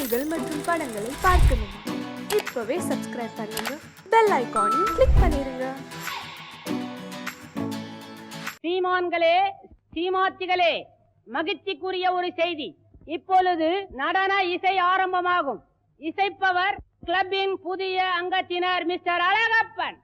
செய்திகள் மற்றும் படங்களை பார்க்கணுமா? இப்பவே சப்ஸ்கிரைப் பண்ணுங்க, பெல் ஐகானையும் கிளிக் பண்ணிருங்க. சீமான்களே, சீமாத்திகளே, மகிழ்ச்சிக்குரிய ஒரு செய்தி. இப்பொழுது நடன இசை ஆரம்பமாகும். இசைப்பவர் கிளப்பின் புதிய அங்கத்தினர் மிஸ்டர் அழகப்பன்.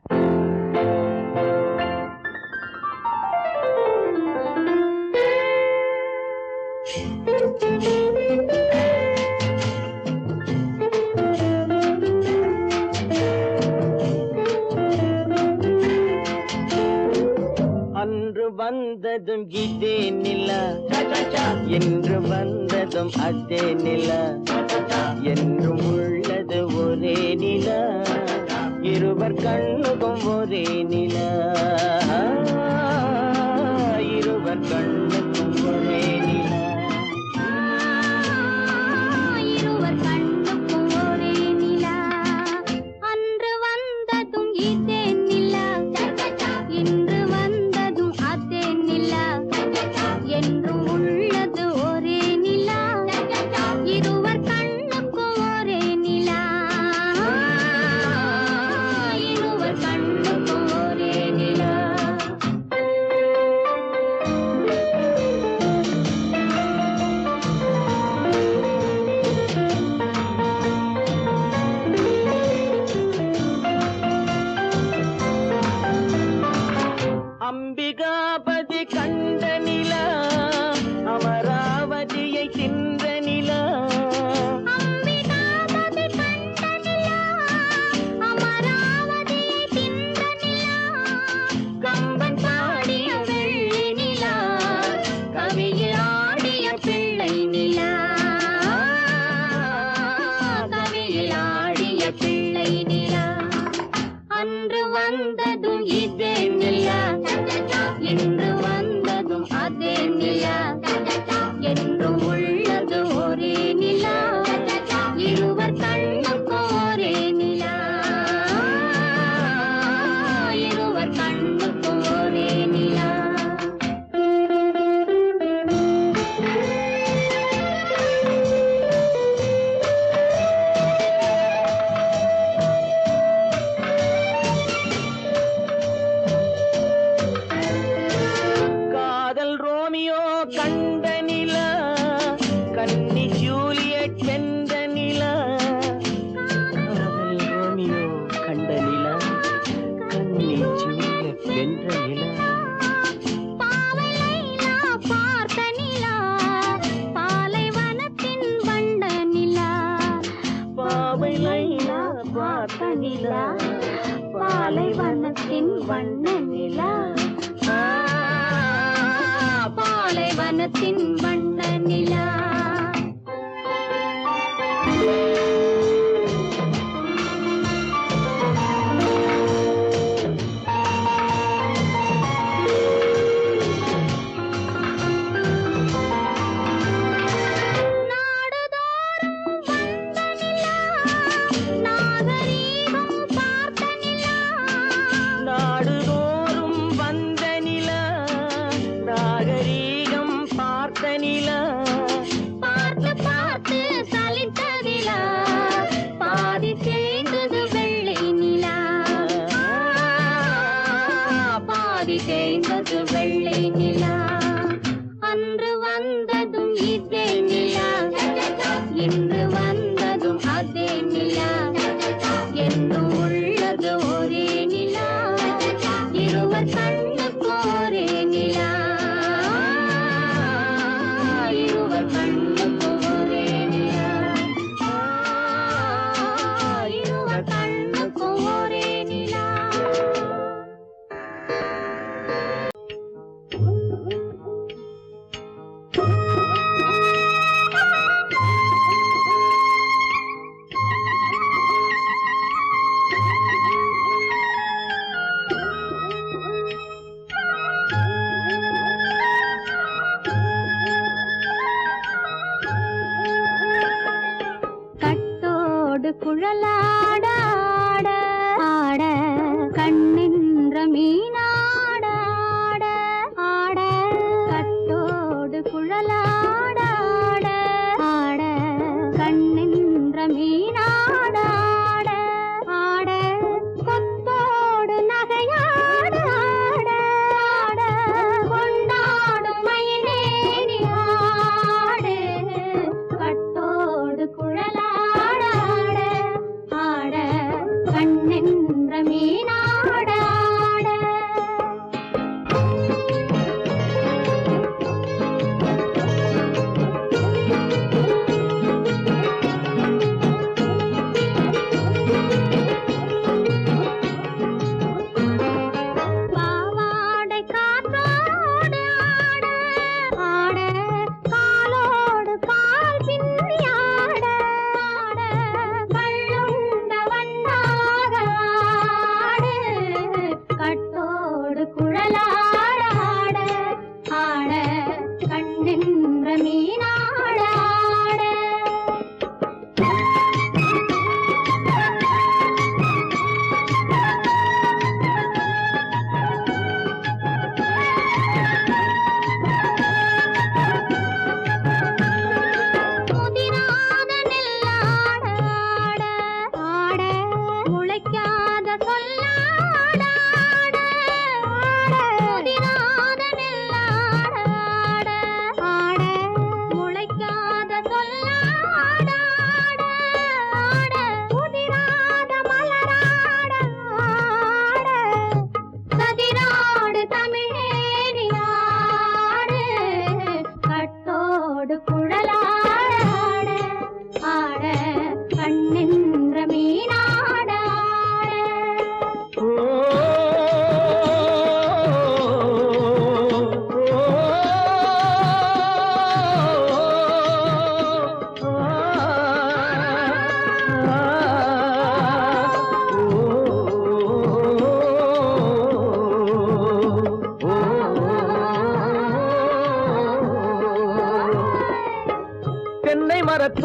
அன்று வந்ததும் இதே நிலா, என்று வந்ததும் அதே நிலா, என்றும் உள்ளது ஒரே நிலா, இருவர் கண்ணுக்கும் ஒரே நிலா, இருவர் கண்ணுக்கும் ஒரே நிலா, இருவர் கண்ணுக்கும் ஒரே நிலா. அன்று வந்ததும் இதே நிலா, இன்று வந்ததும் அதே நிலா, என்றும் உள்ளது ஒரே நிலா, இருவர் கண்ணுக்கும் ஒரே நிலா, இருவர் கண்ணுக்கும் ஒரே நிலா. அம்பிகாபதி கண்ட நிலா, அமராவதியை தின்ற நிலா, அம்பிகாபதி கண்ட நிலா, அமராவதியை தின்ற நிலா, கம்பன் பாடிய வெள்ளி நிலா, கவியில் ஆடிய பிள்ளை நிலா, கவியில் ஆடிய பிள்ளை நிலா. அன்று வந்ததும் இதே நிலா, இன்று வந்ததும் அதே நிலா, என்றும் உள்ளது ஒரே நிலா, இருவர் கண்ணுக்கும் ஒரே நிலா, இருவர் கண்ணுக்கும் ஒரே நிலா. காதல் ரோமியோ கண்ட நிலா, கன்னி ஜூலியட் வென்ற நிலா, காதல் ரோமியோ கண்ட நிலா, கன்னி ஜூலியட் வென்ற நிலா, பாவை லைலா பார்த்த நிலா, பாலைவனத்தின் வண்ட நிலா, பாவை லைலா பார்த்த நிலா, பாலைவனத்தின் வண்ண நிலா, பாலைவனத்தின் வண்ண நிலா. நாடுதோறும் வந்த நிலா, நாகரீகம் பார்த்த நிலா, நாடுதோறும் வந்த நிலா, நாகரீகம் பார்த்த நிலா, பார்த்து பார்த்து சலித்த நிலா, பாதி தேய்ந்தது வெள்ளை நிலா, பாதி தேய்ந்தது வெள்ளை நிலா. அன்று வந்ததும் இதே நிலா, இன்று வந்ததும் அதே நிலா, என்றும் உள்ளது ஒரே நிலா, இருவர் கண்ணுக்கும் ஒரே நிலா, இருவர் கண்ணுக்கும் ஒரே நிலா, இருவர் கண்ணுக்கும் ஒரே நிலா. கட்டோடு குழலாட ஆட ஆட, கண்ணின்ற மீனாட ஆட ஆட, கட்டோடு குழலாட ஆட ஆட, கண்ணின்ற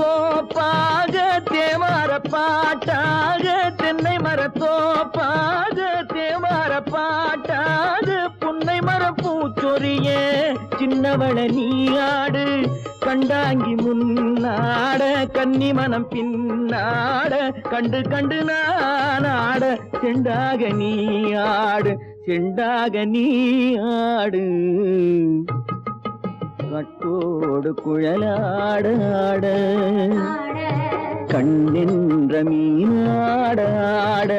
தோப்பாக தேவார பாட்டாக தென்னை மரத்தோப்பாக தேவார பாட்டாக புன்னை மர பூச்சொரிய சின்னவள நீயாடு கண்டாங்கி முன்னாட கன்னி மனம் பின்னாட கண்டு கண்டு நானாட செண்டாக நீயாடு செண்டாக நீயாடு கட்டோடு குழலாடாட கண்ணென்ற மீனாடாட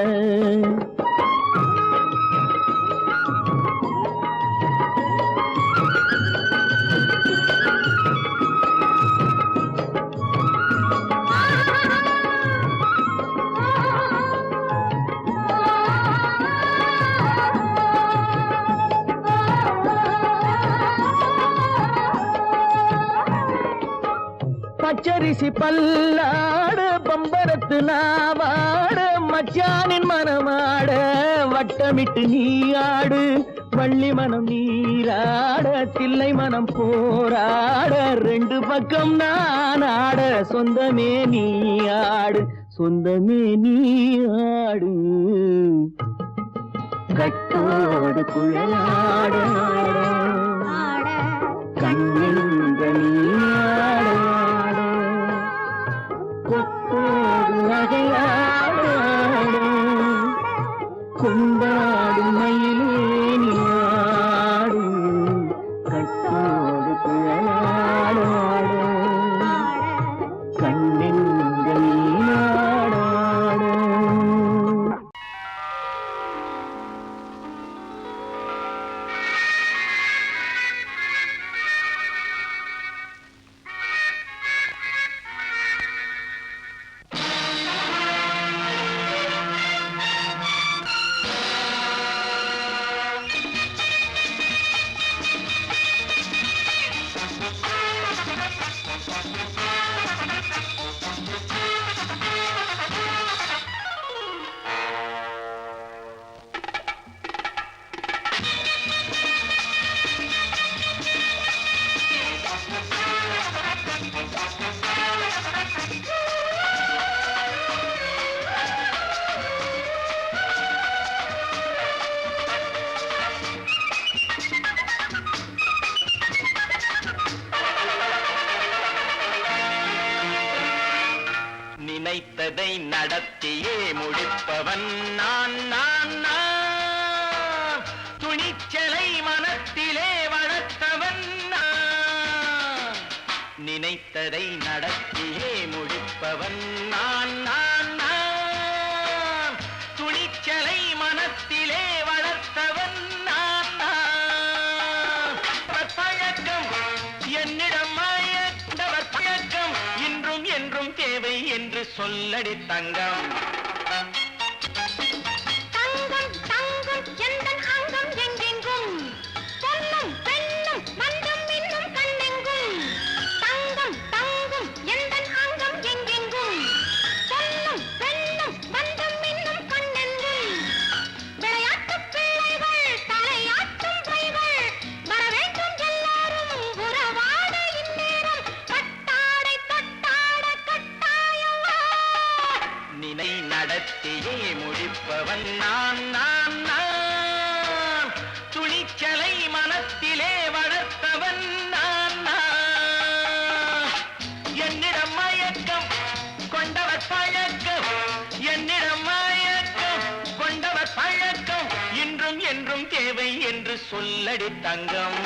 பச்சரிசி பல்லாட பம்பரத்து நாவாட மச்சானின் மனமாட வட்டமிட்டு நீயாடு வள்ளி மனம் நீராட தில்லை மனம் போராட ரெண்டு பக்கம் நானாட சொந்தமே நீயாடு சொந்தமே நீயாடு கட்டோடு குழலாட கண்ணென்ற நீயாட கொத்தோடு நகையாட கொண்டாடு மயிலேனியாடு கட்டோடு குழலாட கண்ணென்ற நீயாட நினைத்ததை நடத்தியே முடிப்பவன் நான் நான் நான் துணிச்சலை மனத்திலே வளர்த்தவன் நான் நினைத்ததை நடத்தியே முடிப்பவன் நான் நான் நான் துணிச்சலை மனத்திலே வளர்த்தவன் நான் நான் பழக்கம் என்னிடம் மாயவர் பழக்கம் இன்றும் என்றும் தேவை என்று சொல்லடி தங்கம் தங்கம் தங்கம் எந்தன் அங்கம் எங்கெங்கும் பொன்னும் பெண்ணும் மந்தம் இன்னும் கண்ணெங்கும் தங்கம் தங்கம் எந்தன் அங்கம் எங்கெங்கும் பொன்னும் பெண்ணும் மந்தம் இன்னும் கண்ணெங்கும் விளையாட்டு பிள்ளைகள் தலையாட்டும் கைகள் வர வேண்டும் எல்லாரும் உறவாட இந்நேரம் கட்டாடை தொட்டாட கட்டாயவா நினை நடத்தியே முடிப்பவன் நான் நான் நான் துணிச்சலை மனத்திலே வளர்த்தவன் நான் நான் என்னிடம் மயக்கம் கொண்டவர் பழக்கம் என்னிடம் மயக்கம் கொண்டவர் பழக்கம் இன்றும் என்றும் தேவை என்று சொல்லடி தங்கம்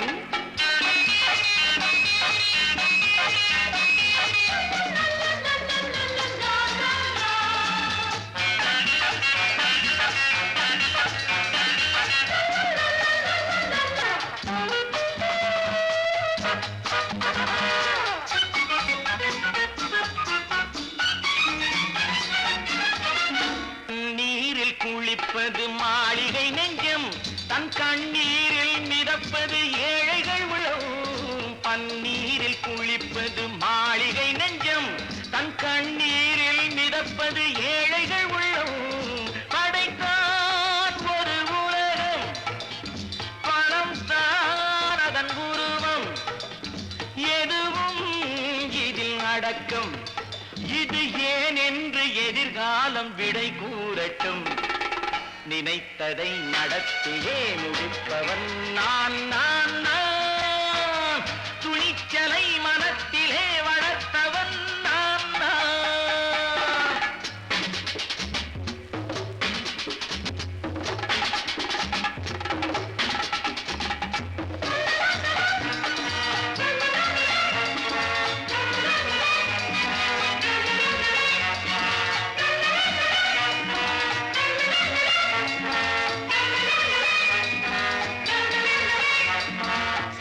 நீரில் குளிப்பது மாளிகை நெஞ்சம் தன் கண்ணீரில் மிதப்பது ஏழைகள் உளவும் பன்னீரில் குளிப்பது மாளிகை நெஞ்சம் தன் கண்ணீரில் மிதப்பது ஏழைகள் உள்ளவும் படைத்தான் ஒரு உலகம் பணம் தான் அதன் உருவம் எதுவும் இதில் அடக்கம் இது ஏன் என்று எதிர்காலம் விடை கூறட்டும். நினைத்ததை நடத்தியே முடிப்பவன் நான் நான் நான். துணிச்சலை மனத்திலே வளர்த்தவன் நான் நான்.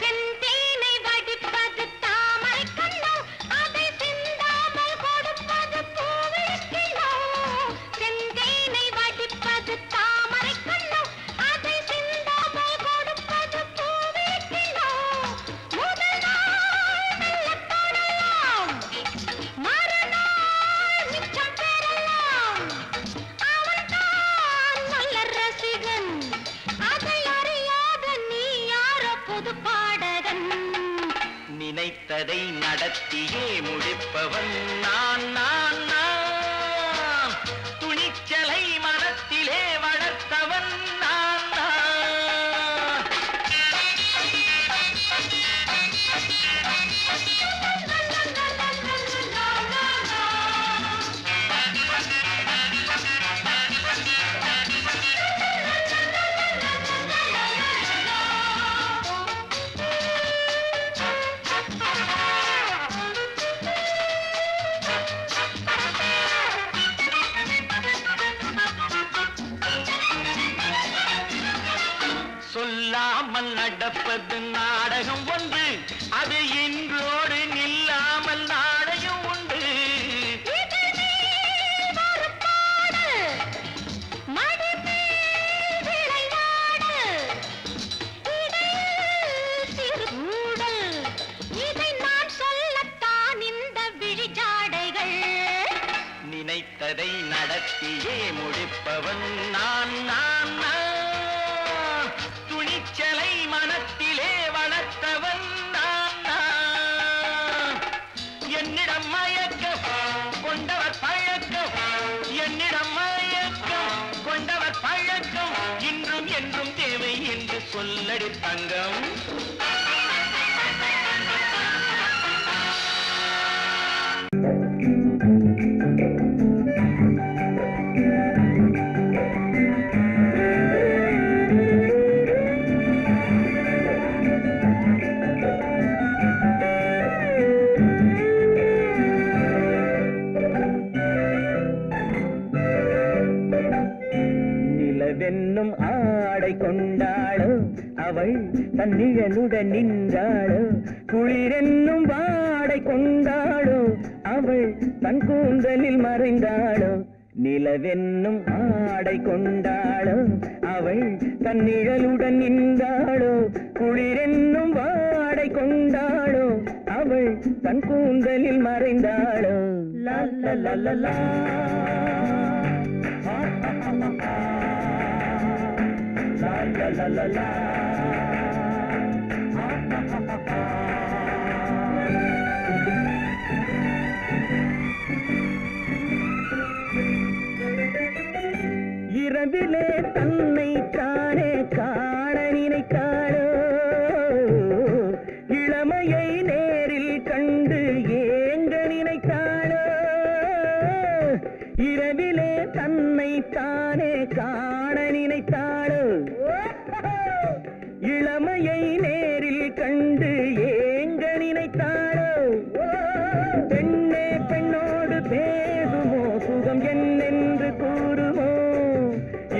செந்தேனை வடிப்பது தாமரை கண்ணோ, அதை சிந்தாமல் கொடுப்பது பூவிழிக்கிலோ. செந்தேனை வடிப்பது தாமரை கண்ணோ, அதை சிந்தாமல் கொடுப்பது பூவிழிக்கிலோ. முதல் நாள் மெல்லத் தொடலாம், மறுநாள் மிச்சம் பெறலாம். அவன்தான் நல்ல ரசிகன், அதை அறியாத நீ யாரோ புது பாடகன். நினைத்ததை நடத்தியே முடிப்பவன் நான் நான் நான். துணிச்சலை மனத்திலே வளர்த்தவன் நான் நான். சொல்லாமல் நடப்பது நாடகம் ஒன்று, அது இன்றோடு நில்லாமல் நாளையும் உண்டு. இதழ் மேல் ஒரு பாடு, மடி மேல் விளையாடு, இடையில் சிறு ஊடல், இதை நான் சொல்லத்தான் இந்த விழிஜாடைகள். நினைத்ததை நடத்தியே முடிப்பவன் நான் நான் நான். துணிச்சலை மனத்திலே வளர்த்தவன் நான் நான். என்னிடம் மயக்கம் கொண்டவர் பழக்கம், என்னிடம் மயக்கம் கொண்டவர் பழக்கம், இன்றும் என்றும் தேவை என்று சொல்லடி தங்கம். நிலவென்னும் ஆடை கொண்டாளோ அவள் தன்னிழலுடன் நின்றாளோ. குளிரென்னும் வாடை கொண்டாளோ அவள் தன் கூந்தலில் மறைந்தாளோ. நிலவென்னும் ஆடை கொண்டாளோ அவள் தன்னிழலுடன் நின்றாளோ. குளிரென்னும் வாடை கொண்டாளோ அவள் தன் கூந்தலில் மறைந்தாளோ. லா லா லா லா லா. La la la la. இரவிலே தன்னை தானே காண நினைத்தாளோ. இளமையை நேரில் கண்டு ஏங்க நினைத்தாளோ. இரவிலே தன்னை தானே காண நினைத்தாளோ. இளமையை நேரில் கண்டு ஏங்க நினைத்தாளோ. பெண்ணே பெண்ணோடு பேசுமோ, சுகம் என்னென்று கூறுமோ.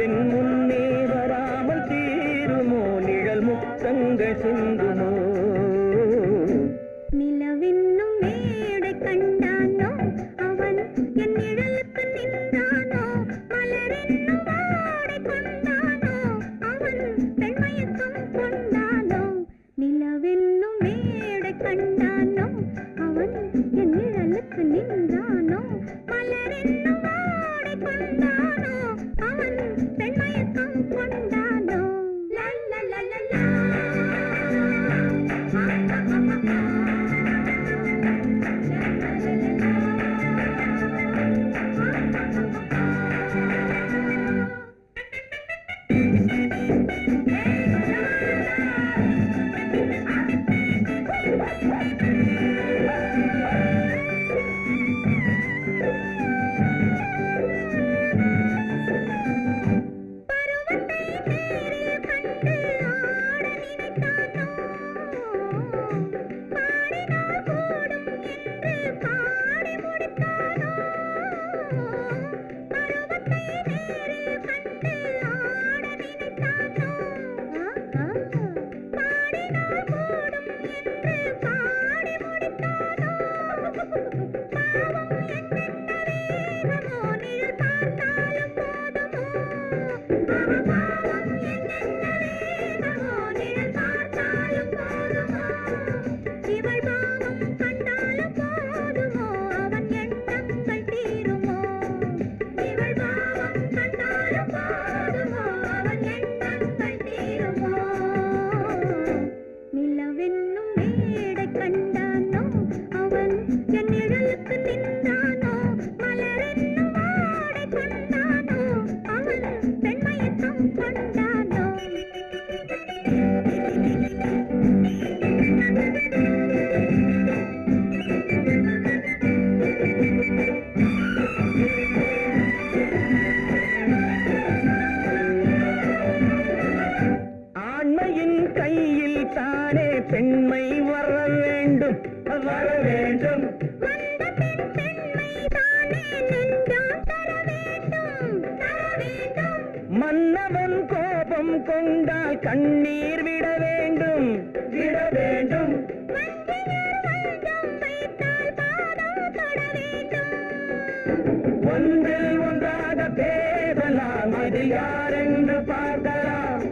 என் முன்னே வராமல் தீருமோ, நிழல் முத்தங்கள் சிந்துமோ. நிலவென்னும் மேடை கண்டானோ, அவன் என் நிழலுக்கு நின்றானோ. மலரென்னும் வாடை கொண்டானோ, அவன் பெண்மயக்கம் கொண்டானோ. நிலவென்னும் மேடை கண்டானோ, அவன் என் நிழலுக்கு நின்றானோ. மலரென்னும் வாடை கொண்டானோ, அவன் பெண்மயக்கம் கொண்டானோ. லா லா லா லா லா. கொண்டால் கண்ணீர் விட வேண்டும் விட வேண்டும். ஒன்றில் ஒன்றாக பேசலாம், அது யாரென்று பார்க்கலாம்.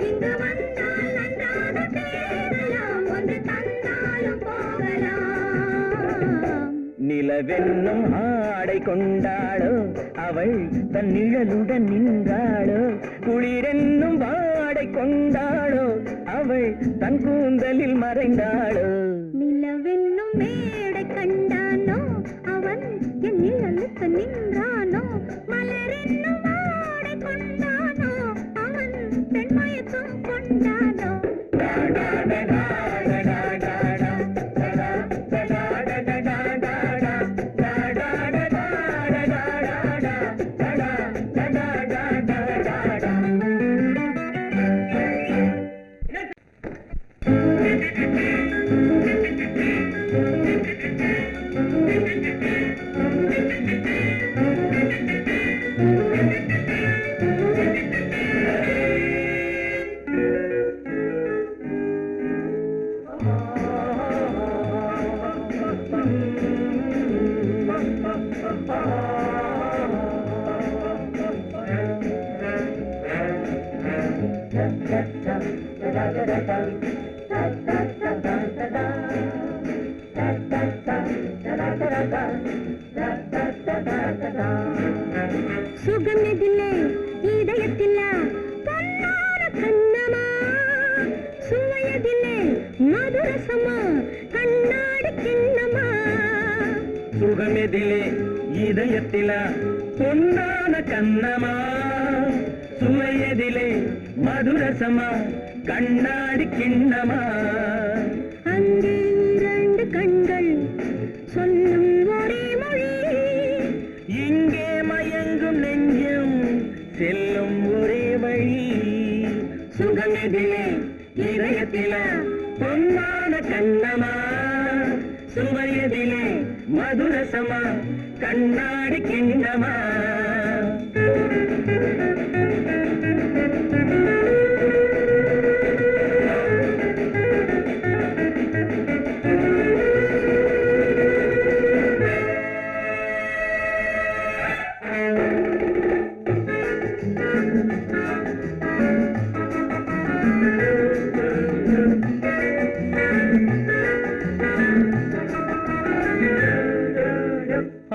இங்கு வந்தால் நன்றாக பேசலாம், ஒன்று தந்தாலும் போகலாம். நிலவென்னும் ஆடை கொண்டாளோ அவள் தன் நிழலுடன் நின்றாளோ, குளிரென்னும் வாடை கொண்டாளோ அவள் தன் கூந்தலில் மறைந்தாளோ. நிலவென்னும் மேடை கண்டானோ அவன் என் நிழலுக்கு நின்றானோ, மலரென்னும் வாடை கொண்டானோ அவன் பெண்மயக்கம் கொண்டானோ. சுகமெதிலே இதயத்தில பொன்னான கண்ணமா, சுவையதிலே மதுரசமா கண்ணாடி கிண்ணமா. சுகமெதிலே இதயத்தில பொன்னான கண்ணமா, சுவையதிலே மதுரசமா கண்ணாடி கிண்ணமா. அங்கே இரண்டு கண்கள் சொல்லும் ஒரே மொழி, இங்கே மயங்கும் நெஞ்சம் செல்லும் ஒரே வழி. சுகமெதிலே இதயத்தில பொன்னான கண்ணமா, சுவையதிலே மதுரசமா கண்ணாடி கிண்ணமா.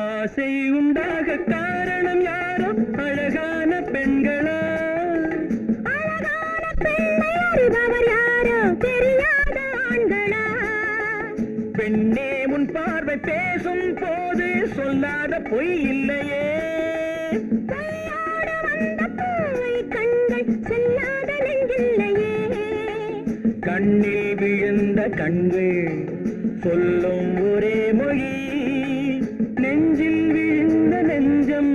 ஆசை உண்டாக காரணம் யாரோ அழகான பெண்களா, அழகான பெண்ணை அறிபவர் யாரோ தெரியாத ஆண்களா. பெண்ணே உன் பார்வை பேசும் போது சொல்லாத பொய் இல்லையே. கையோடு வந்த பூவை கண்கள் செல்லாத நெஞ்சில்லையே. கண்ணில் விழுந்த கண்கள் சொல்லும் ஒரே மொழி, நெஞ்சில் விழுந்த நெஞ்சம்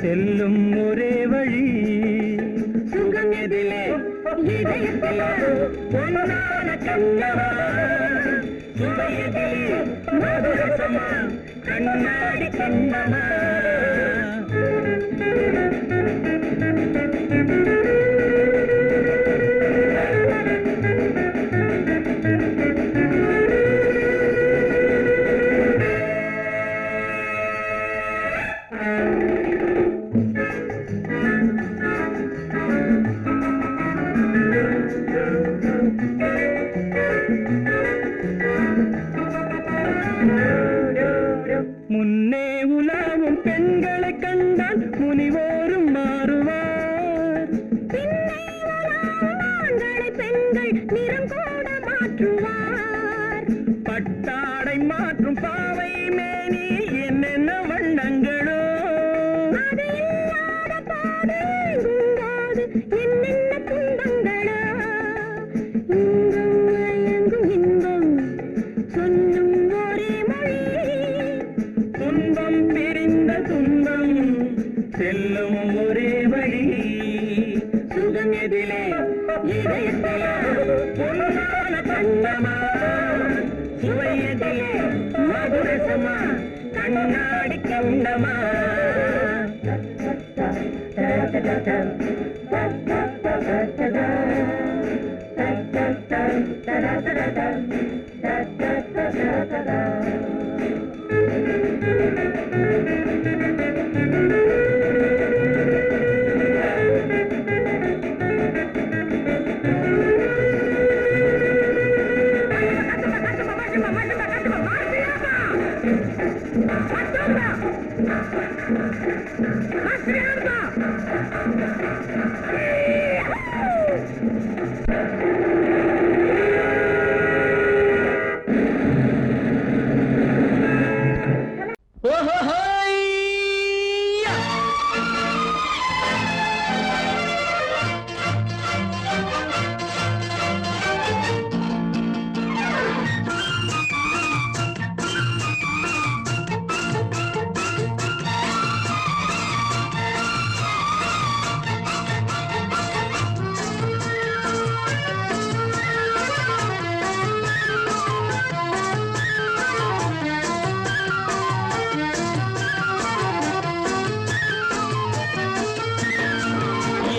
செல்லும் ஒரே வழி. சுகம் எதிலே இதயத்தில பொன்னான கண்ணமா, சுவையதிலே மதுரசமா கண்ணாடி கண்ணமா. முன்னே உலாவும் பெண்களை கண்டால் முனிவோரும் மாறுவார், பின்னை உலாவும் ஆண்களை பெண்கள் நிறம் கூட மாற்றுவார். பட்டாடை மாற்றும் பாவை மேனி என்னென்ன வண்ணங்களோ, அது இல்லாத பாதை எங்கும்போது என்னென்ன துன்பங்களோ. இன்பம் மயங்கும் இன்பம் சொல்லும் ஒரே மொழி, துன்பம் பிரிந்த துன்பம் செல்லும் ஒரே வழி. சுகம் எதிலே இதயத்தில பொன்னான கண்ணமா, சுவையதிலே மதுரசமா கண்ணாடி கண்ணமா.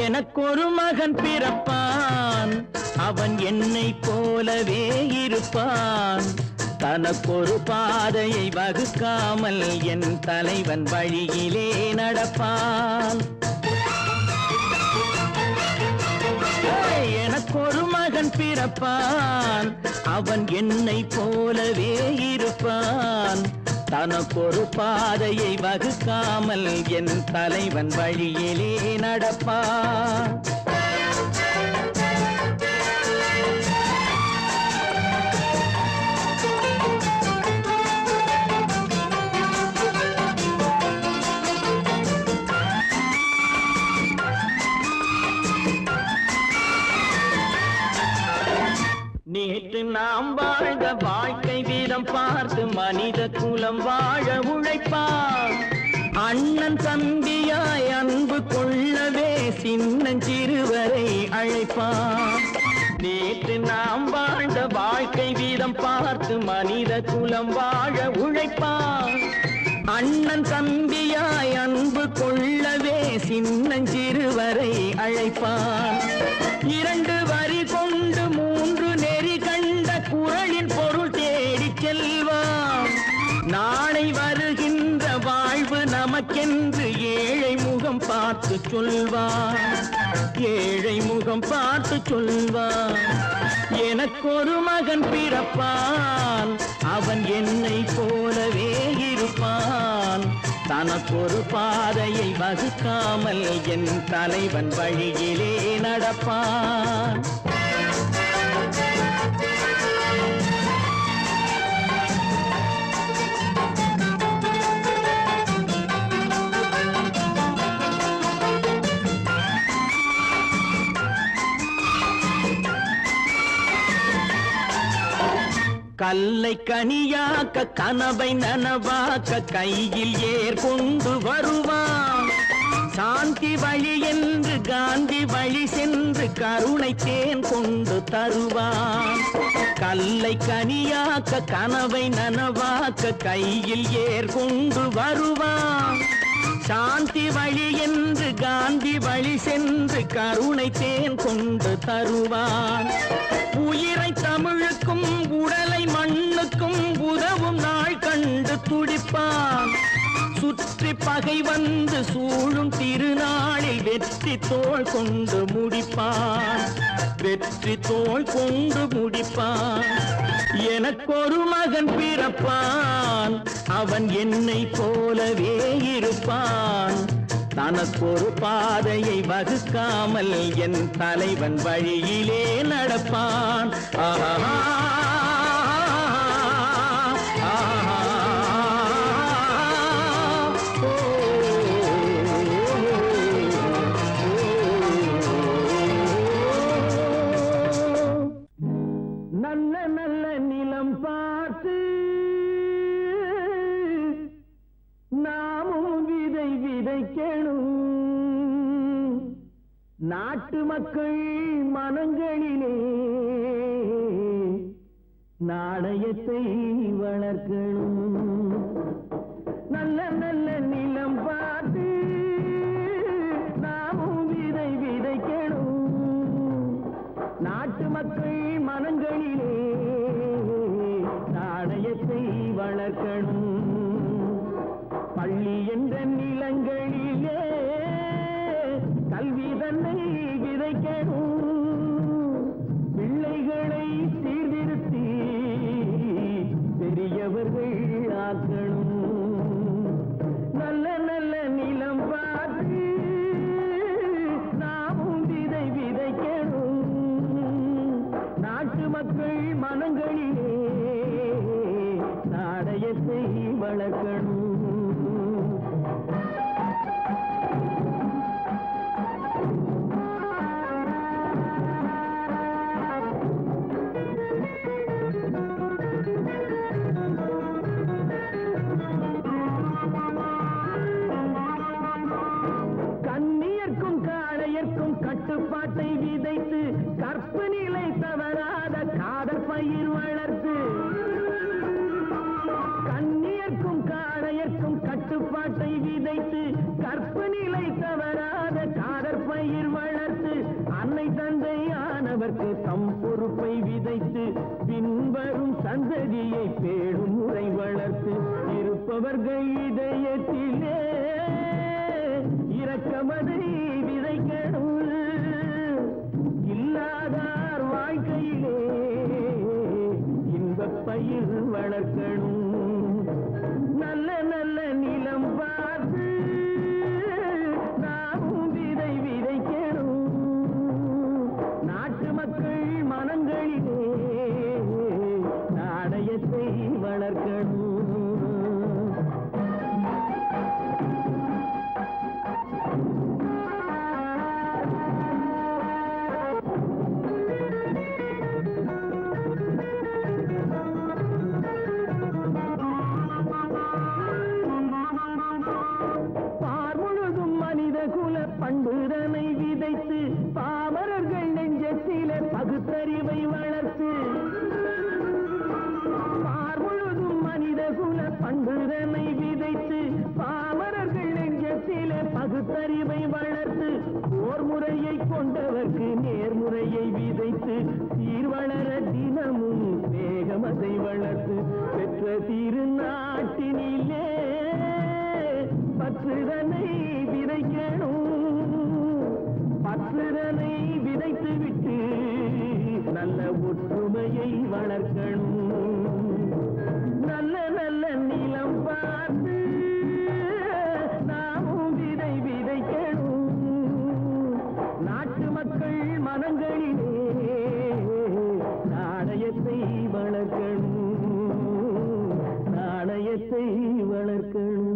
எனக்கொரு மகன் பிறப்பான், அவன் என்னை போலவே இருப்பான். தனக்கொரு பாதையை வகுக்காமல் என் தலைவன் வழியிலே நடப்பான். எனக்கொரு மகன் பிறப்பான், அவன் என்னை போலவே இருப்பான். தனக்கொரு பாதையை வகுக்காமல் என் தலைவன் வழியிலே நடப்பான். நேற்று நாம் வாழ்ந்த வாழ்க்கை வீதம் பார்த்து மனித குலம் வாழ உழைப்பான். அண்ணன் தம்பியாய் அன்பு கொள்ளவே சின்னஞ்சிறுவரை அழைப்பான். நேற்று நாம் வாழ்ந்த வாழ்க்கை வீதம் பார்த்து மனித குலம் வாழ உழைப்பான். அண்ணன் தம்பியாய் அன்பு கொள்ளவே சின்னஞ்சிறுவரை அழைப்பான். இரண்டு வரி கொண்டு மூன்று நெறி கண்ட குறளின் பொருள் தேடி செல்வான். நாளை வருகின்ற வாழ்வு நமக்கென்று ஏழை முகம் பார்த்து சொல்வான். ஏழை முகம் பார்த்து சொல்வான். எனக்கொரு மகன் பிறப்பான், அவன் என்னை போலவே இருப்பான். தனக்கொரு பாதையை வகுக்காமல் என் தலைவன் வழியிலே நடப்பான். கல்லை கனியாக்க கனவை நனவாக்க கையில் ஏற்கொண்டு வருவான். சாந்தி வழி என்று காந்தி வழி சென்று கருணை தேன் கொண்டு தருவான். கல்லை கனியாக்க கனவை நனவாக்க கையில் ஏற்கொண்டு வருவான். சாந்தி வழி என்று காந்தி வழி சென்று கருணை தேன் கொண்டு தருவான். உயிரை தமிழுக்கும் உடலை மண்ணுக்கும் உதவும் நாள் கண்டு துடிப்பான். சுற்றி பகை வந்து சூழும் திருநாளில் வெற்றி தோள் கொண்டு முடிப்பான். வெற்றி தோள் கொண்டு முடிப்பான். எனக்கொரு மகன் பிறப்பான், அவன் என்னை போலவே இருப்பான். தனக்கொரு பாதையை வகுக்காமல் என் தலைவன் வழியிலே நடப்பான். ஆஹா நல்ல நல்ல நிலம் பார்த்து நாமும் விதை விதைக்கணும். நாட்டு மக்கள் மனங்களிலே நாணயத்தை வளர்க்கணும். நல்ல நல்ல நிலம் பார்த்து நாமும் விதை விதைக்கணும். என்ற நிலங்களிலே கல்வி தன்னை விதைக்கணும், பிள்ளைகளை சீர்திருத்தி பெரியவர்கள் ஆக்கணும். நல்ல நல்ல நிலம் பார்த்து நாமும் விதை விதைக்கணும், நாட்டு மக்கள் மனங்களிலே நாடயத்தை வளர்க்கணும். கண்ணியர்க்கும் காளையர்க்கும் கட்டுப்பாட்டை விதைத்து கற்பு நிலை தவறாத காதல் பயிர் வளர்த்து, கண்ணியர்க்கும் காளையர்க்கும் கட்டுப்பாட்டை விதைத்து கற்பு நிலை தவறாத காதல் பயிர் வளர்த்து, அன்னை தந்தையானவர்க்கு தம் பொறுப்பை விதைத்து பின்வரும் சந்ததியை பேடும் முறை வளர்த்து, இருப்பவர்கள் இதயத்திலே இரக்கமதை விதைக்கணும், இல்லாதார் வாழ்க்கையிலே இன்பப் பயிர் வளர்க்கணும். நல்ல நல்ல நிலம் பார்த்து நாமும் விதை விதைக்கணும், நாட்டு மக்கள் மனங்களிலே நாடயத்தை வளர்க்கணும். பண்புதனை விதைத்து பாமரர்கள் நெஞ்சத்திலே பகுத்தறிவை வளர்த்து, பார்முழுதும் மனித குல பண்புதனை விதைத்து பாமரர்கள் நெஞ்சத்திலே பகுத்தறிவை வளர்த்து, போர் முறையை கொண்டவர்க்கு நேர்முறையை விதைத்து சீர்வளர தினமும் வேகமதை வளர்த்து, பெற்ற திருநாட்டினிலே பற்றுதனை விதைக்கணும், பற்றுதனை விதைத்து விட்டு நல்ல ஒற்றுமையை வளர்க்கணும். நல்ல நல்ல நிலம் பார்த்து நாமும் விதை விதைக்கணும், நாட்டு மக்கள் மனங்களிலே நாணயத்தை வளர்க்கணும், நாணயத்தை வளர்க்கணும்.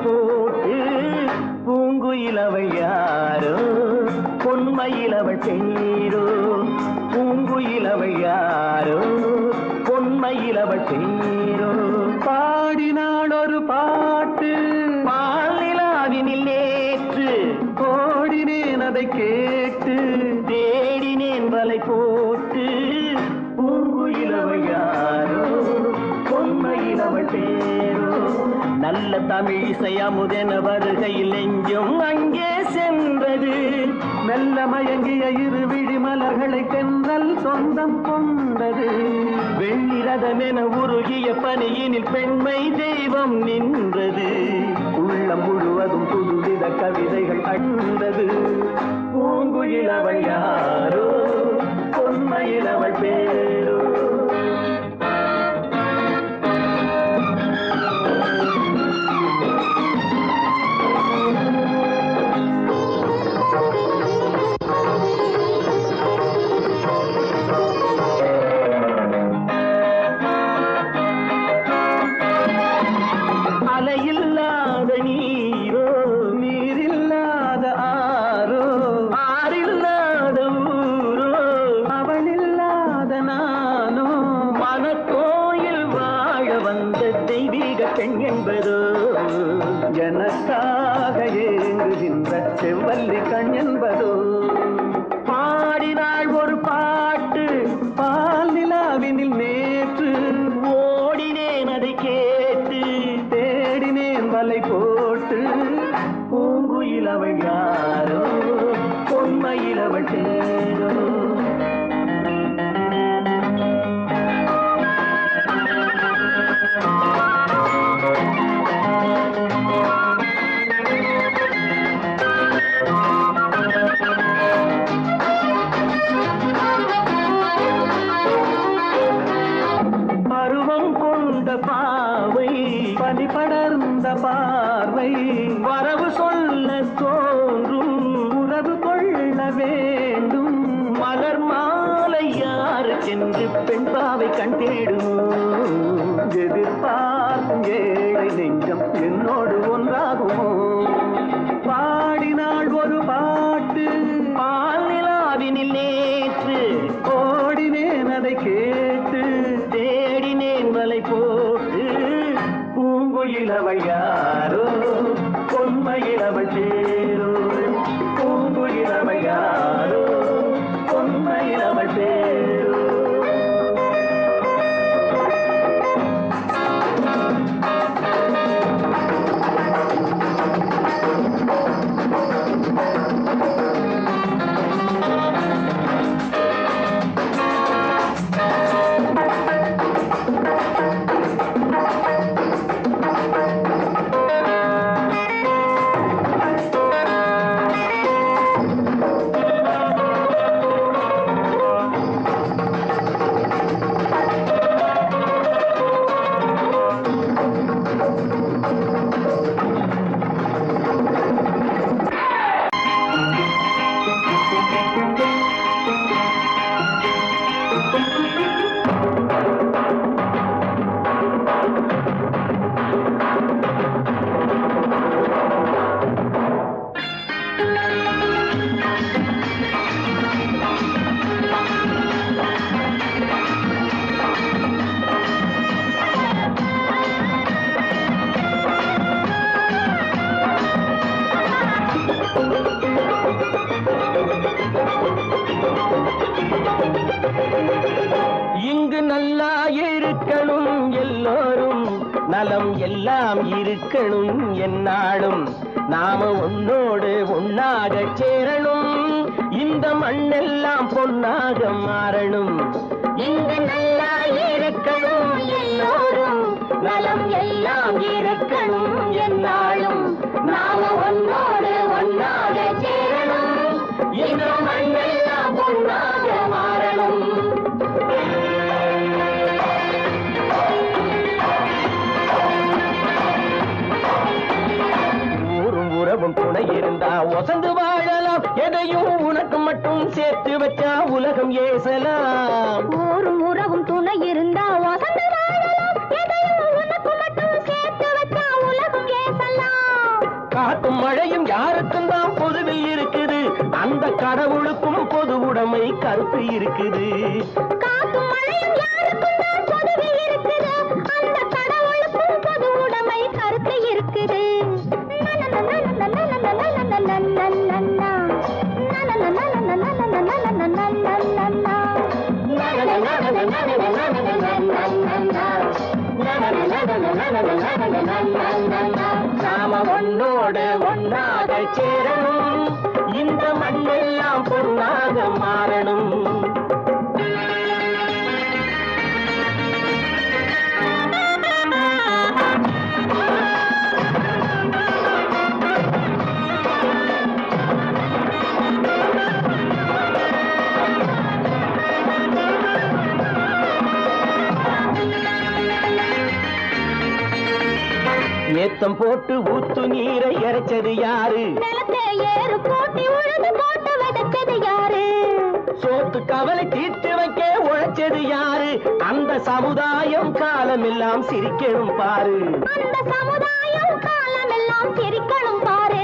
போட்டு பூங்குயிலவள் யாரோ பொன்மயிலவள் பேரோ, பூங்குயிலவள் யாரோ பொன்மயிலவள் பேரோ, பாடினாள் ஒரு பாட்டு பாலிலாவினில் நேற்று, ஓடினேன் அதை கேட்டு தேடினேன் வலை போட்டு, பூங்குயிலவள் யாரோ பொன்மயிலவள் பேரோ, நல்ல தமிழ் இசை அமுதென வருகையில் நெஞ்சும் அங்கே சென்றது, மெல்ல மயங்கிய இரு விழி மலர்களை தென்றல் சொந்தம் கொண்டது, வெள்ளிரதமென உருகிய பனியினில் பெண்மை தெய்வம் நின்றது, உள்ளம் முழுவதும் புதுவித கவிதைகள் அண்டது, பூங்குயிலவள் யாரோ பொன்மயிலவள் பேரோ. அலையில்லாத நீரோ நீரில்லாத ஆரோ, ஆறில்லாத என்பதோ எனக்காக ஏங்குகின்ற செவ்வல்லி கண் என்பதோ பாடினாள் ஒரு பாட்டு பால் நிலாவினில் நேற்று ஓடினேன் அதை கேட்டு தேடினேன் வலை போட்டு பூங்குயில் அவள் யாரோ பொன்மையில் அவள் தேரோ பாவை பனி படர்ந்த பார்வை வரவு சொல்ல தோன்றும் உறவு கொள்ள வேண்டும் மலர் மாலை யாருக்கென்று பெண் பாவை கண் தேடும் எதிர்பார்க்கும் ஏழை நெஞ்சம் என்னோடு ஒன்றாகுமோ பாடினாள் ஒரு பாட்டு பால் நிலாவினில் நேற்று ஓடினேன் அதை கேட்டு தேடினேன் மலை போட்டு பூங்குயில் அவள் யாரோ பொன்மையில் அவள் சேரோ பூங்குயில் அவள் யாரோ பொன்மையில் அவள் சேரோ இங்கு நல்லா இருக்கணும் எல்லோரும் நலம் எல்லாம் இருக்கணும் என்னாலும் நாம உன்னோடு ஒன்னாக சேரணும் இந்த மண்ணெல்லாம் பொன்னாக மாறணும் இங்கு நல்லா இருக்கணும் எல்லோரும் நலம் எல்லாம் இருக்கணும் என்னாலும் நாம உன்னோடு ஒன்னாக சேரணும் இந்த மண்ணெல்லாம் பொன்னாக மாறணும் உறவும் துணை இருந்தா வசந்து வாழலாம் எதையும் உனக்கு மட்டும் சேர்த்து வச்சா உலகம் ஏசலாம் ஊரும் உறவும் துணை இருந்தா வசந்து வாழலாம் எதையும் உனக்கு மட்டும் சேர்த்து வச்சா உலகம் ஏசலாம் காத்தும் மழையும் யாருக்கும் தான் பொதுவில் இருக்குது அந்த கடவுளுக்கும் பொது உடைமை கருத்து இருக்குது காத்தும் மழையும் யாருக்கும் தான் பொதுவில் இருக்குது அந்த கடவுளுக்கும் பொது உடைமை கருத்து இருக்குது நாம ஒன்னோடு ஒன்னாக சேரணும் இந்த மண்ணெல்லாம் பொன்னாக மாறணும் ஏத்தம் போட்டு ஊத்து நீரை இறைச்சது யாரு நிலத்தை ஏறு போட்டி உழுது போட்டு விதைச்சது யாரு சோத்து கவலை தீர்த்து வைக்க உழைச்சது யாரு அந்த சமுதாயம் காலமெல்லாம் சிரிக்கணும் பாரு அந்த சமுதாயம் காலமெல்லாம் சிரிக்கணும் பாரு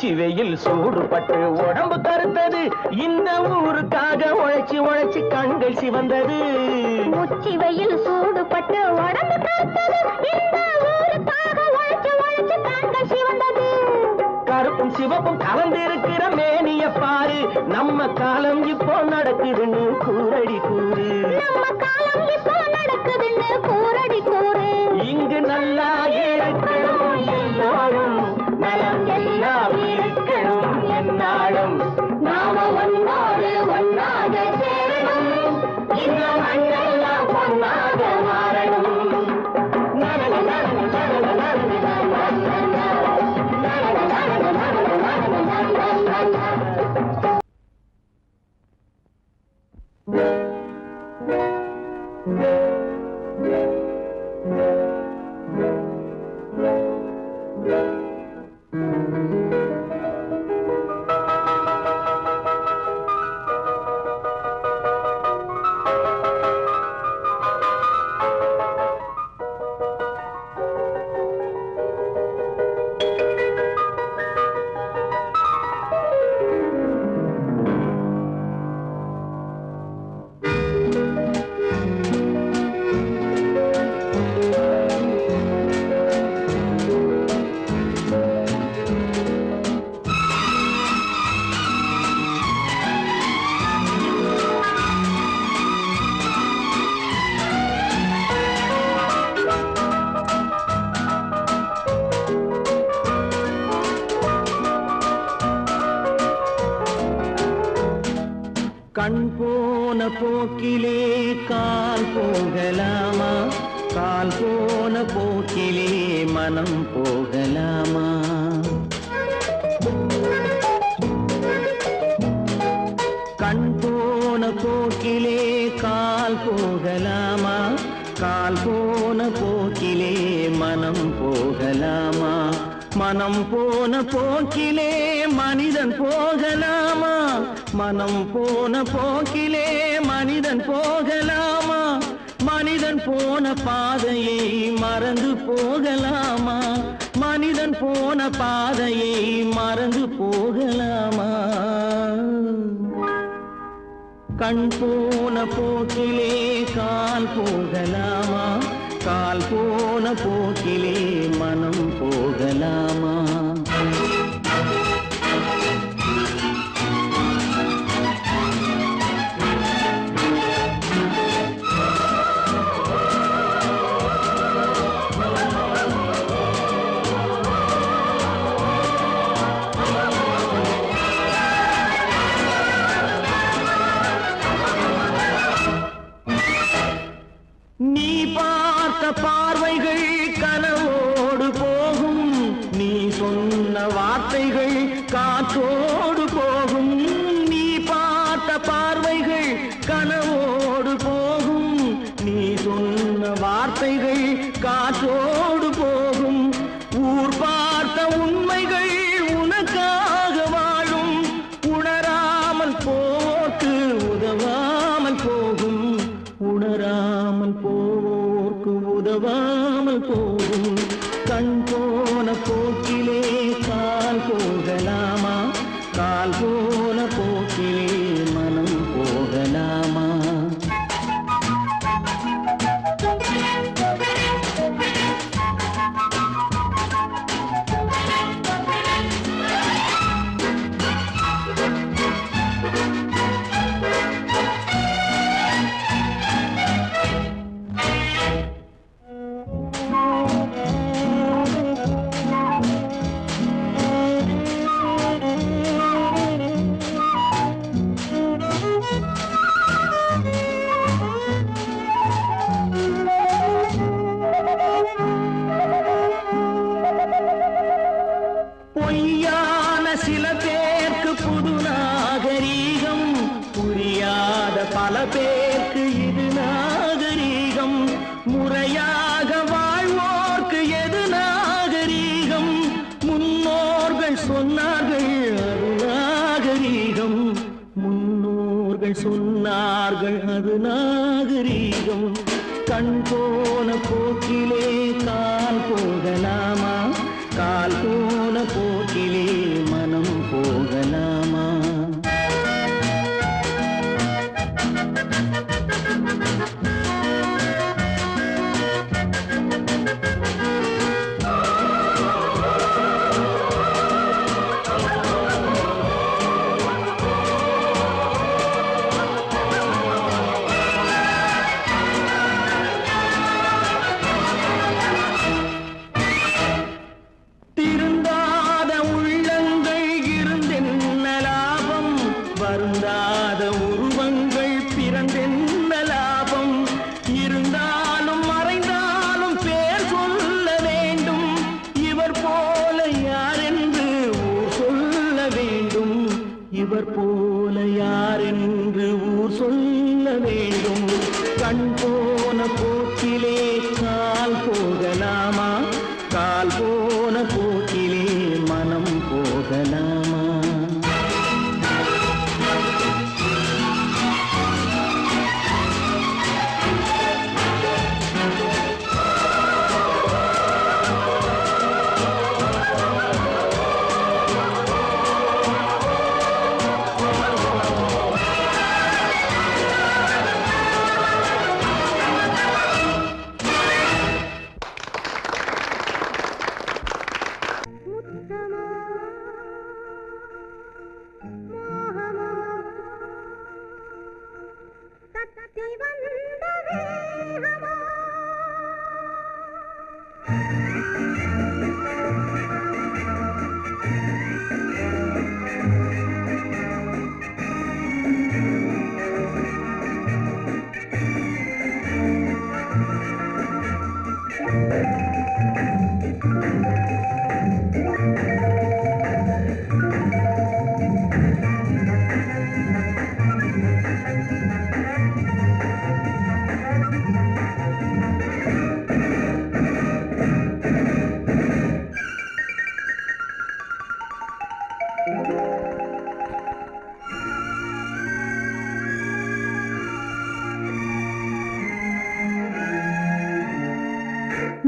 உச்சி வெயில் சூடுபட்டு உடம்பு கருத்தது இந்த ஊருக்காக உழைச்சி உழைச்சி கண்கள் சிவந்தது உச்சி வெயில் சூடுபட்டு உடம்பு கருத்தது இந்த ஊருக்காக உழைச்சு உழைச்சு கண்கள் சிவந்தது கருப்பும் சிவப்பும் கலந்திருக்கிற மேனிய பாரு நம்ம காலம் இப்போ நடக்குதுன்னு கூரடி கூறு நம்ம காலம் இப்போ நடக்குதுன்னு கூரடி கூறு இங்கு நல்லா இருக்கணும் எல்லாரும் நலம் எல்லாம் இருக்கணும் என்னாலும் நாம ஒன்னோடு ஒன்னாக சேரணும் இந்த மண்ணெல்லாம் பொன்னாக மாறணும் கண் போன போக்கிலே கால் போகலாமா கால் போன போக்கிலே மனம் போகலாமா கண் போன போக்கிலே கால் போகலாமா கால் போன போக்கிலே மனம் போகலாமா மனம் போன போக்கிலே மனிதன் போகலாமா மனம் போன போக்கிலே மனிதன் போகலாமா மனிதன் போன பாதையை மறந்து போகலாமா மனிதன் போன பாதையை மறந்து போகலாமா கண் போன போக்கிலே கால் போகலாமா கால் போன போக்கிலே மனம் போகலாமா நீ பார்த்த பார்வைகள் கனவோடு போகும் நீ சொன்ன வார்த்தைகள் காற்றோடு போகும் நீ பார்த்த பார்வைகள் கனவோடு போகும் நீ சொன்ன வார்த்தைகள் காற்றோடு போகும் ஊர் பார்த்த உண்மைகள் உனக்காக வாழும் உணராமல் போக்கு உதவாமல் போகும் உணராமல் போக்கு உதவாமல் போகும் கண் போன போக்கிலே கால் போகலாமா கால் போன போக்கிலே மனம் போகலாமா பொய்யான சில பேருக்கு புது நாகரீகம் புரியாத பல பேருக்கு இது நாகரீகம் முறையாக வாழ்வோர்க்கு எது நாகரீகம் முன்னோர்கள் சொன்னார்கள் அது நாகரீகம் முன்னோர்கள் சொன்னார்கள் அது நாகரீகம் கண் போன போக்கிலே கால் போகலாமா கால் போன போக்கிலே மனம்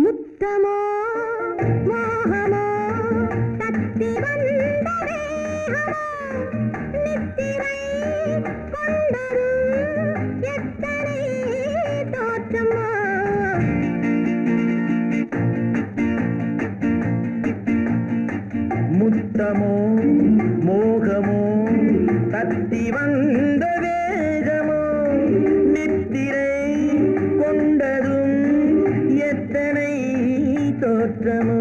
முத்தமோ மோகமோ தத்தி வந்த வேகமோ நித்திரை கொண்டரும் எத்தனை தோற்றமோ முத்தமோ மோகமோ தத்தி வந்த வேகமோ நித்திரை கொண்டதும் எத்தனை தோற்றமோ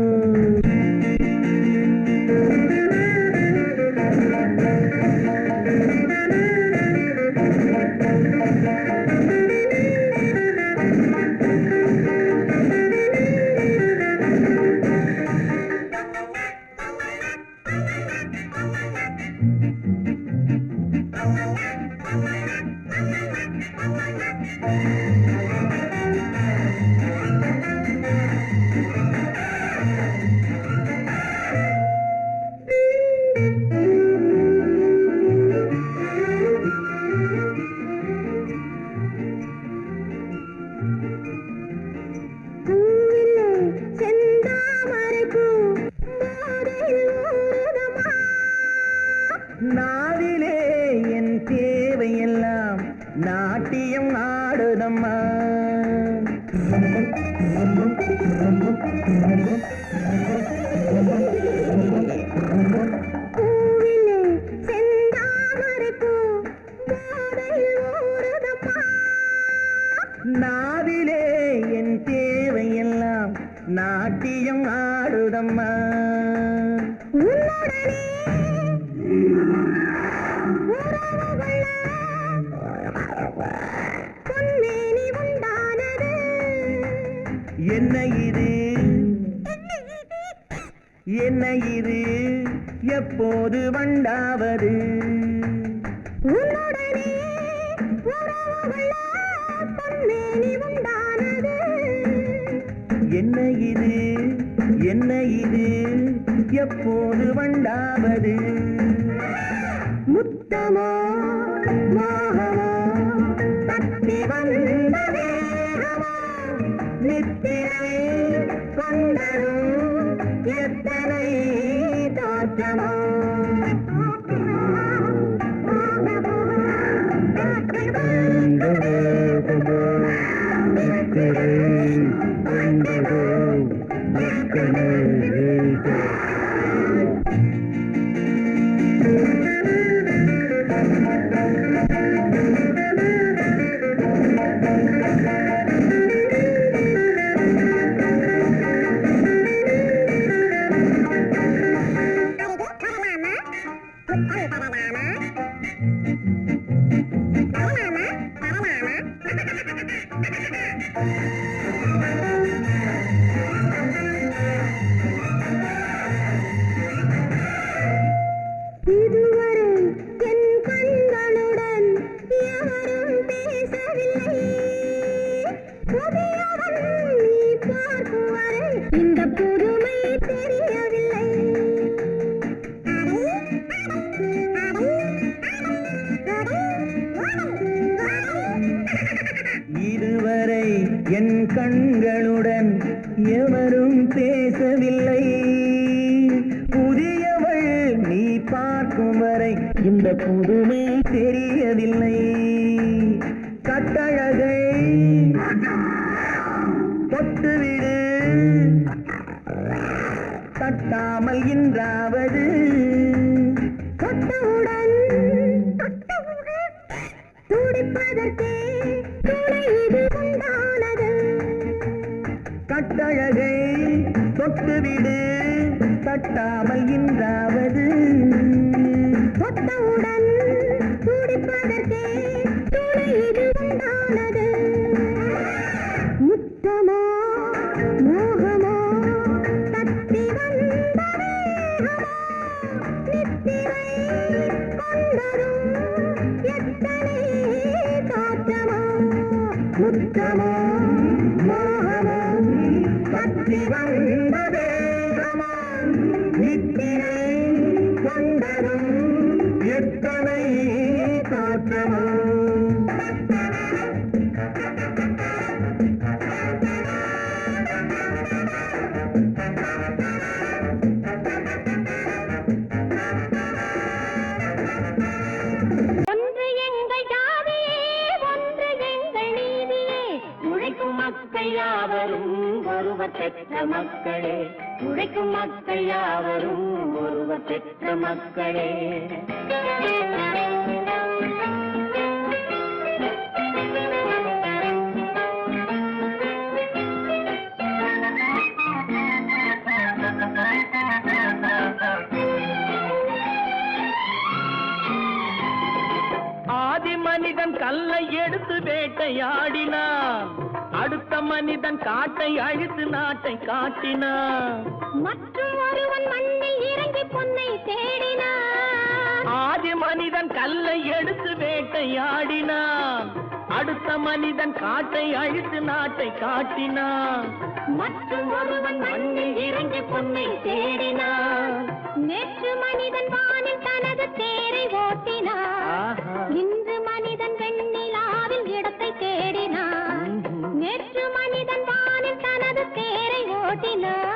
நாவிலே என் தேவையெல்லாம் நாட்டியம் ஆடுதம்மா பூவிலே செந்தாமரைப்பூ போதையில் ஊறுதம்மா நாவிலே என் தேவையெல்லாம் நாட்டியம் ஆடுதம்மா உன்னுடனே உறவுகொள்ள பொன்மேனி உண்டானது என்ன இது என்ன இது எப்போது வண்டாவது உன்னுடனே உறவுகொள்ள பொன்மேனி உண்டானது என்ன இது என்ன இது எப்போது வண்டாவது முத்தமோ மோகமோ தத்தி வந்த வேகமோ நித்திரை கொண்டதும் எத்தனை தோற்றமோ இதுவரை என் கண்களுடன் எவரும் பேசவில்லை புதியவன் நீ பார்க்கும் வரை இந்த புதுமை தெரியவில்லை இதுவரை என் கண்களுடன் எவரும் பேசவில்லை புதியவள் நீ பார்க்கும் வரை இந்த புதுமை தெரியவில்லை கட்டழகை தொட்டுவிடு தட்டாமல் இன்றாவது தொட்டவுடன் துடிப்பதற்கே துணை இது உண்டானது கட்டழகை தொட்டுவிடு தட்டாமல் இன்றாவது தொட்டவுடன் துடிப்பதற்கே துணை இது உண்டானது முத்தமோ மோகமோ தத்தி வந்த வேகமோ நித்திரை கொண்டரும் எத்தனை தோற்றமோ முத்தமோ மோகமோ தத்தி வந்த வேகமோ நித்திரை கொண்டரும் எத்தனை தோற்றமோ ஒன்று எங்கள் ஜாதியே ஒன்று எங்கள் நீதியே உழைக்கும் மக்கள் யாவரும் ஒருவர் பெற்ற மக்களே உழைக்கும் மக்கள் யாவரும் ஒருவர் பெற்ற மக்களே ஆதி மனிதன் கல்லை எடுத்து வேட்டையாடினான் அடுத்த மனிதன் காட்டை அழித்து நாட்டை காட்டினான் மற்றும் ஒருவன் மண்ணில் இறங்கி பொன்னை தேடினான் ஆதி மனிதன் கல்லை எடுத்து வேட்டையாடினான் அடுத்த மனிதன் காட்டை அழித்து நாட்டை காட்டினான் மற்றும் ஒருவன் மண்ணில் இறங்கி பொன்னை தேடினான் நேற்று மனிதன் வானில் தனது தேரை ஓட்டினான் இன்று மனிதன் வெண்ணிலாவில் இடத்தை தேடினான் நேற்று மனிதன் வானில் தனது தேரை ஓட்டினான்